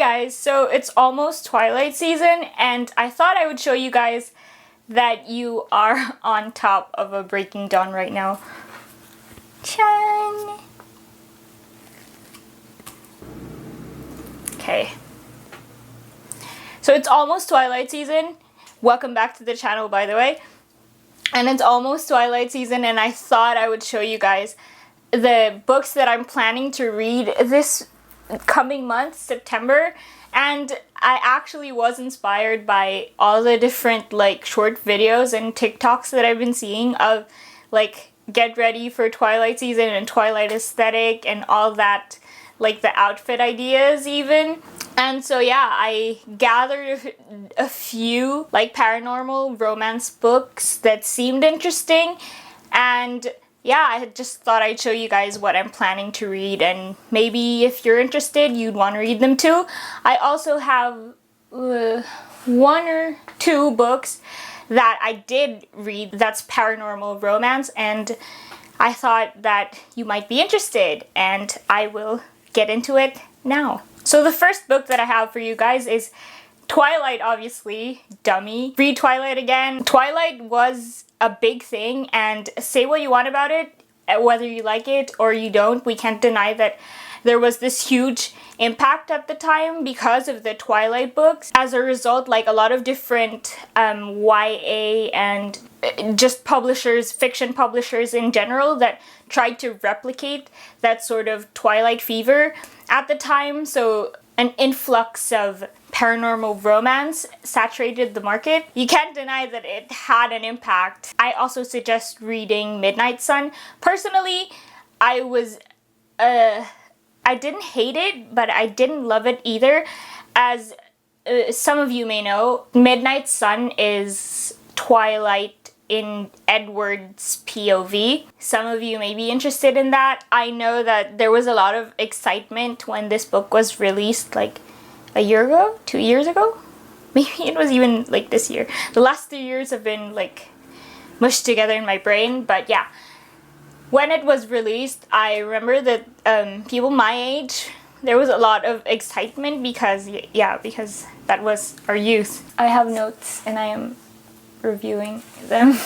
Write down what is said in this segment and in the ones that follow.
guys, so it's almost Twilight season and I thought I would show you guys that you are on top of a Breaking Dawn right now. Chan! Okay. So it's almost Twilight season. Welcome back to the channel, by the way. And it's almost Twilight season and I thought I would show you guys the books that I'm planning to read this coming month, September. And I actually was inspired by all the different like short videos and TikToks that I've been seeing of like get ready for Twilight season and Twilight aesthetic and all that, like the outfit ideas even. And so yeah, I gathered a few like paranormal romance books that seemed interesting, and yeah, I just thought I'd show you guys what I'm planning to read, and maybe if you're interested, you'd want to read them too. I also have one or two books that I did read that's paranormal romance, and I thought that you might be interested, and I will get into it now. So the first book that I have for you guys is Twilight, obviously. Dummy. Read Twilight again. Twilight was a big thing, and say what you want about it, whether you like it or you don't, we can't deny that there was this huge impact at the time because of the Twilight books. As a result, like a lot of different YA and just publishers, fiction publishers in general, that tried to replicate that sort of Twilight fever at the time. So an influx of paranormal romance saturated the market. You can't deny that it had an impact. I also suggest reading Midnight Sun. Personally, I didn't hate it, but I didn't love it either. As some of you may know, Midnight Sun is Twilight in Edward's POV. Some of you may be interested in that. I know that there was a lot of excitement when this book was released like a year ago, 2 years ago. Maybe it was even like this year. The last 3 years have been like mushed together in my brain, but yeah. When it was released, I remember that people my age, there was a lot of excitement because, yeah, because that was our youth. I have notes and I am reviewing them.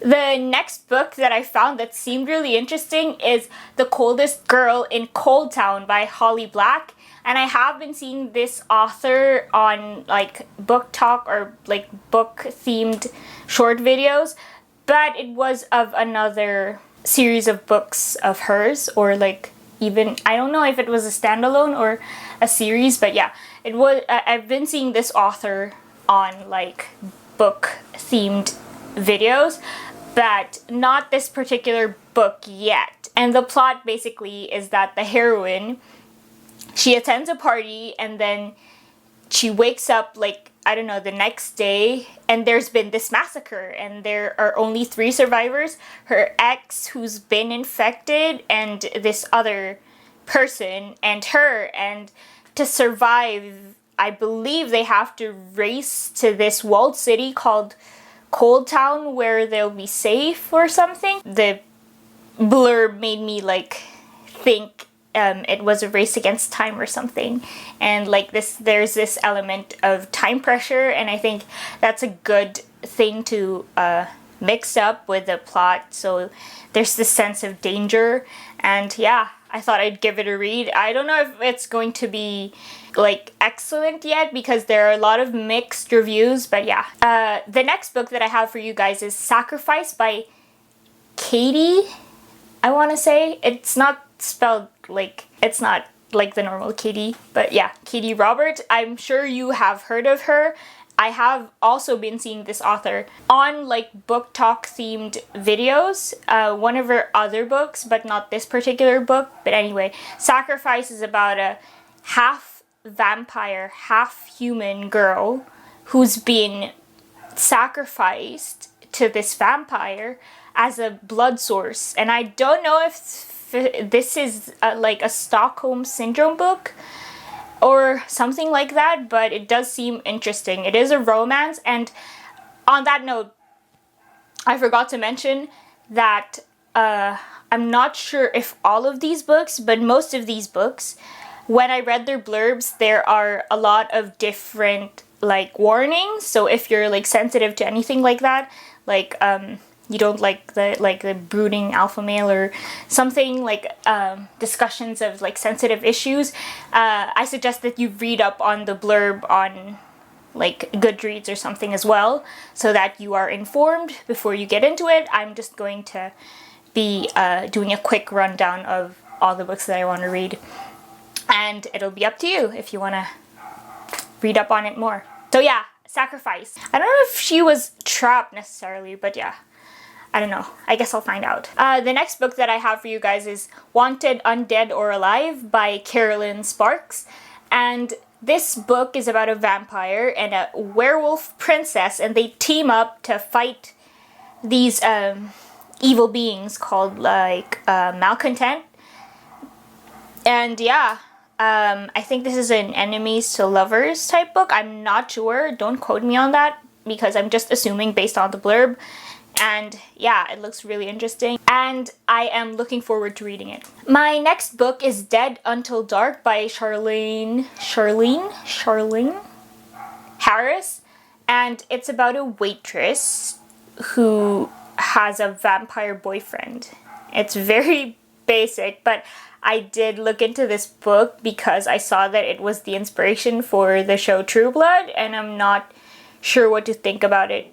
The next book that I found that seemed really interesting is The Coldest Girl in Coldtown by Holly Black. And I have been seeing this author on like book talk or like book themed short videos, but it was of another series of books of hers, or like even, I don't know if it was a standalone or a series, but yeah, it was. I've been seeing this author on like book themed videos, but not this particular book yet. And the plot basically is that the heroine, she attends a party and then she wakes up like, I don't know, the next day, and there's been this massacre and there are only 3 survivors. Her ex, who's been infected, and this other person and her. And to survive, I believe they have to race to this walled city called Coldtown where they'll be safe or something. The blurb made me like think it was a race against time or something, and like there's this element of time pressure, and I think that's a good thing to mix up with the plot, so there's this sense of danger. And yeah, I thought I'd give it a read. I don't know if it's going to be like excellent yet because there are a lot of mixed reviews, but yeah. The next book that I have for you guys is Sacrifice by Katie, I want to say. It's not spelled like, it's not like the normal Katie, but yeah, Katie Robert. I'm sure you have heard of her. I have also been seeing this author on like book talk themed videos, one of her other books, but not this particular book. But anyway, Sacrifice is about a half vampire, half human girl who's been sacrificed to this vampire as a blood source. And I don't know if this is like a Stockholm Syndrome book or something like that, but it does seem interesting. It is a romance, and on that note, I forgot to mention that I'm not sure if all of these books, but most of these books when I read their blurbs, there are a lot of different like warnings. So if you're like sensitive to anything like that, like you don't like the brooding alpha male or something, like discussions of like sensitive issues, I suggest that you read up on the blurb on like Goodreads or something as well, so that you are informed before you get into it. I'm just going to be doing a quick rundown of all the books that I want to read, and it'll be up to you if you want to read up on it more. So yeah, Sacrifice. I don't know if she was trapped necessarily, but yeah, I don't know. I guess I'll find out. The next book that I have for you guys is Wanted, Undead, or Alive by Carolyn Sparks. And this book is about a vampire and a werewolf princess, and they team up to fight these evil beings called like Malcontent. And yeah, I think this is an enemies to lovers type book. I'm not sure. Don't quote me on that because I'm just assuming based on the blurb. And yeah, it looks really interesting, and I am looking forward to reading it. My next book is Dead Until Dark by Charlene Harris, and it's about a waitress who has a vampire boyfriend. It's very basic, but I did look into this book because I saw that it was the inspiration for the show True Blood, and I'm not sure what to think about it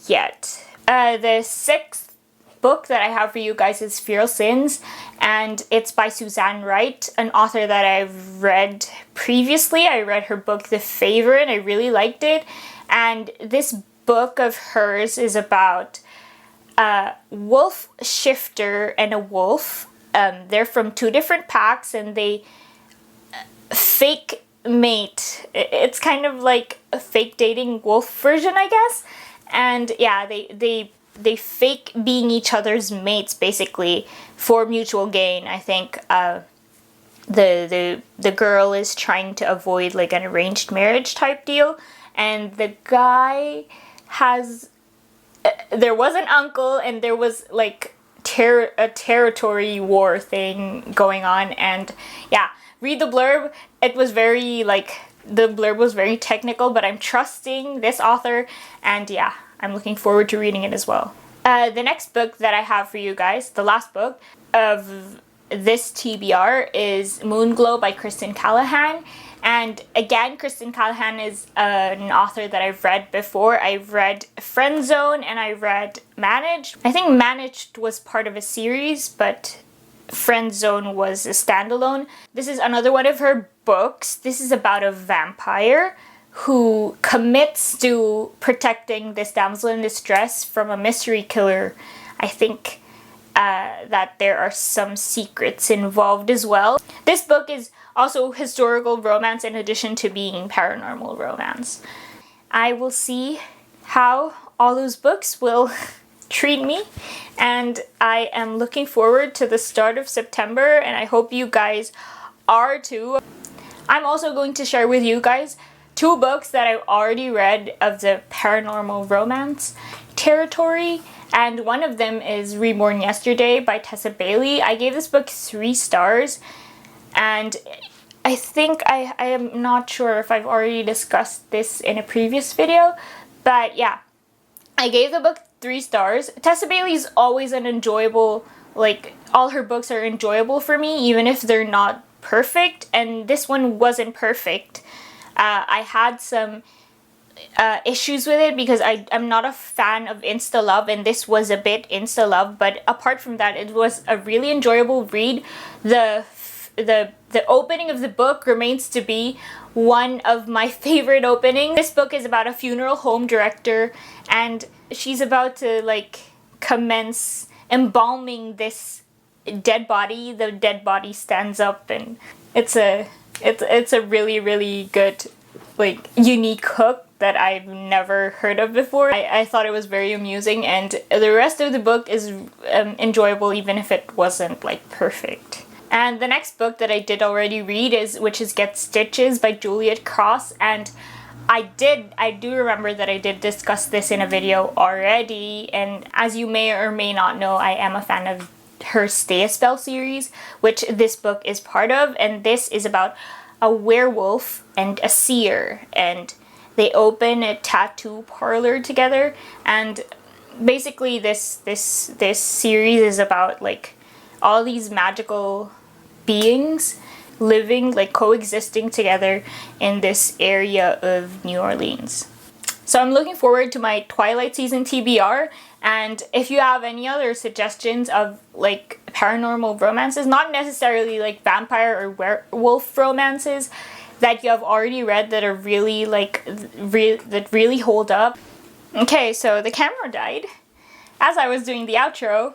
yet. The sixth book that I have for you guys is Feral Sins, and it's by Suzanne Wright, an author that I've read previously. I read her book The Favorite. I really liked it, and this book of hers is about a wolf shifter and a wolf. They're from two different packs, and they fake mate. It's kind of like a fake dating wolf version, I guess. And yeah, they fake being each other's mates basically for mutual gain. I think the girl is trying to avoid like an arranged marriage type deal, and the guy has there was an uncle, and there was like a territory war thing going on. And yeah, read the blurb. It was very like, the blurb was very technical, but I'm trusting this author, and yeah, I'm looking forward to reading it as well. The next book that I have for you guys, the last book of this TBR, is Moonglow by Kristen Callahan. And again, Kristen Callahan is an author that I've read before. I've read Friend Zone and I read Managed. I think Managed was part of a series, but Friend Zone was a standalone. This is another one of her books. This is about a vampire who commits to protecting this damsel in distress from a mystery killer. I think that there are some secrets involved as well. This book is also historical romance in addition to being paranormal romance. I will see how all those books will treat me, and I am looking forward to the start of September, and I hope you guys are too. I'm also going to share with you guys 2 books that I've already read of the paranormal romance territory, and one of them is Reborn Yesterday by Tessa Bailey. I gave this book 3 stars, and I think I am not sure if I've already discussed this in a previous video, but yeah, I gave the book 3 stars. Tessa Bailey is always an enjoyable, like, all her books are enjoyable for me, even if they're not perfect, and this one wasn't perfect. I had some issues with it because I'm not a fan of insta-love, and this was a bit insta-love, but apart from that, it was a really enjoyable read. The opening of the book remains to be one of my favorite openings. This book is about a funeral home director, and she's about to like commence embalming this dead body. The dead body stands up, and it's a really, really good, like, unique hook that I've never heard of before. I thought it was very amusing, and the rest of the book is enjoyable even if it wasn't like perfect. And the next book that I did already read which is Get Stitches by Juliet Cross, and I do remember that I did discuss this in a video already, and as you may or may not know, I am a fan of her Stay a Spell series, which this book is part of, and this is about a werewolf and a seer, and they open a tattoo parlor together. And basically this series is about like all these magical beings living, like coexisting together in this area of New Orleans. So I'm looking forward to my Twilight Season TBR, and if you have any other suggestions of like paranormal romances, not necessarily like vampire or werewolf romances, that you have already read that are really like that really hold up. Okay, so the camera died as I was doing the outro,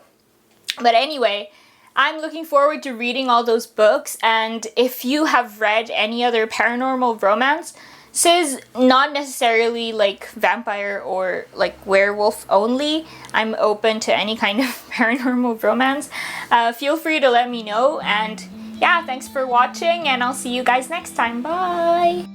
but anyway, I'm looking forward to reading all those books, and if you have read any other paranormal romances, not necessarily like vampire or like werewolf only, I'm open to any kind of paranormal romance. Feel free to let me know, and yeah, thanks for watching, and I'll see you guys next time. Bye!